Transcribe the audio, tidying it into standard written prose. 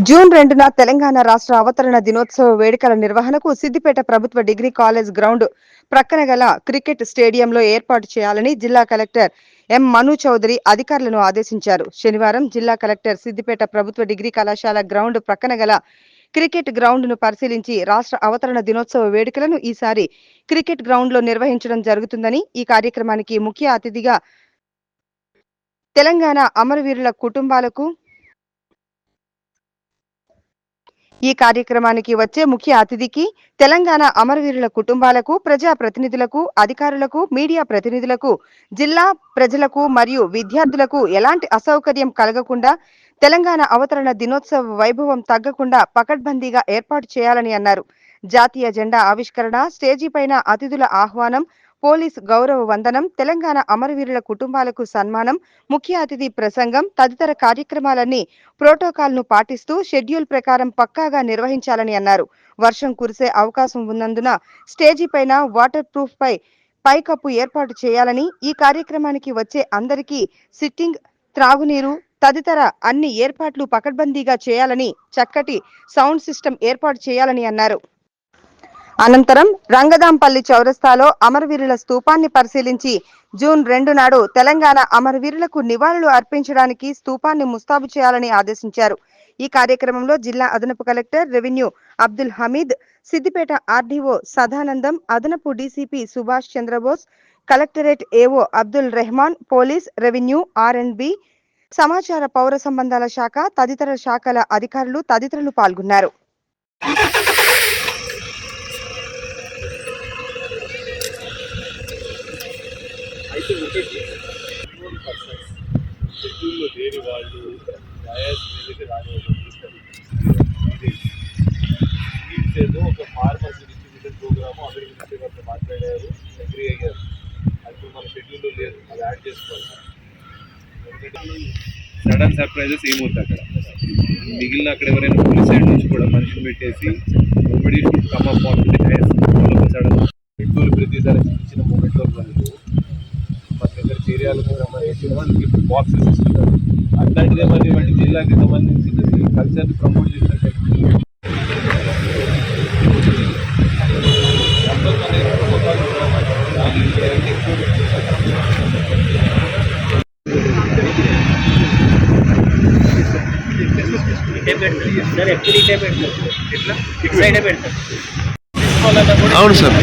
June 2న Telangana రాష్ట్ర అవతరణ దినోత్సవ వేడుకల నిర్వహణకు సిద్దిపేట ప్రభుత్వ డిగ్రీ కాలేజ్ గ్రౌండ్ ప్రక్కన గల క్రికెట్ స్టేడియంలో ఏర్పాటు చేయాలని జిల్లా కలెక్టర్ ఎం మను చౌదరి అధికారులను ఆదేశించారు. శనివారం జిల్లా కలెక్టర్ సిద్దిపేట ప్రభుత్వ డిగ్రీ కళాశాల గ్రౌండ్ ప్రక్కన గల క్రికెట్ గ్రౌండ్ ను పరిశీలించి రాష్ట్ర అవతరణ దినోత్సవ వేడుకలను ఈసారి క్రికెట్ గ్రౌండ్ లో నిర్వహించడం జరుగుతుందని, ఈ కార్యక్రమానికి ముఖ్య అతిథిగా తెలంగాణ అమరవీరుల కుటుంబాలకు ఈ కార్యక్రమానికి వచ్చే ముఖ్య అతిథికి తెలంగాణ అమరవీరుల కుటుంబాలకు, ప్రజా ప్రతినిధులకు, అధికారులకు, మీడియా ప్రతినిధులకు, జిల్లా ప్రజలకు మరియు విద్యార్థులకు ఎలాంటి అసౌకర్యం కలగకుండా తెలంగాణ అవతరణ దినోత్సవ వైభవం తగ్గకుండా పకడ్బందీగా ఏర్పాటు చేయాలని అన్నారు. జాతీయ జెండా ఆవిష్కరణ, స్టేజీ పైన అతిథుల ఆహ్వానం, పోలీస్ గౌరవ వందనం, తెలంగాణ అమరవీరుల కుటుంబాలకు సన్మానం, ముఖ్య అతిథి ప్రసంగం తదితర కార్యక్రమాలన్నీ ప్రోటోకాల్ ను పాటిస్తూ షెడ్యూల్ ప్రకారం పక్కాగా నిర్వహించాలని అన్నారు. వర్షం కురిసే అవకాశం ఉన్నందున స్టేజీ పైన వాటర్ ప్రూఫ్ పైకప్పు ఏర్పాటు చేయాలని, ఈ కార్యక్రమానికి వచ్చే అందరికీ సిట్టింగ్, త్రాగునీరు తదితర అన్ని ఏర్పాట్లు పకడ్బందీగా చేయాలని, చక్కటి సౌండ్ సిస్టమ్ ఏర్పాటు చేయాలని అన్నారు. అనంతరం రంగదాంపల్లి చౌరస్తాలో అమరవీరుల స్తూపాన్ని పరిశీలించి జూన్ 2 నాడు తెలంగాణ అమరవీరులకు నివాళులు అర్పించడానికి స్తూపాన్ని ముస్తాబు చేయాలని ఆదేశించారు. ఈ కార్యక్రమంలో జిల్లా అదనపు collector revenue Abdul Hameed, Siddipet RDO Sadanandam, అదనపు DCP Subhash Chandrabose, collectorate AO Abdul Rehman, police, revenue, R and B, సమాచార పౌర సంబంధాల శాఖ తదితర శాఖల అధికారులు తదితరులు పాల్గొన్నారు. షెడ్యూల్లో లేని వాళ్ళు డయాస్ మీదకి ఏదో ఒక ఫార్మర్ గురించి విజన్ ప్రోగ్రాము అందరి గురించి వాళ్ళు మాట్లాడారు, అగ్రీ అయ్యారు. అది మన షెడ్యూల్లో లేదు, అది యాడ్ చేసుకోవాలి. సడన్ సర్ప్రైజెస్ ఏమవుతుంది అక్కడ మిగిలిన అక్కడ ఎవరైనా పోలీస్ సైడ్ నుంచి కూడా మనిషిని పెట్టేసి nobody should come up on the dais. Sudden schedule ప్రతిసారి ఇచ్చిన మూమెంట్లో వాళ్ళు మన దగ్గర చర్యలకు సంబంధించిన వాళ్ళకి బాక్సెస్ ఇస్తున్నారు. అట్లాంటిదే మరి వాటి జిల్లాకి సంబంధించినది కల్చర్ని ప్రమోట్ చేసినట్టు అవును సార్.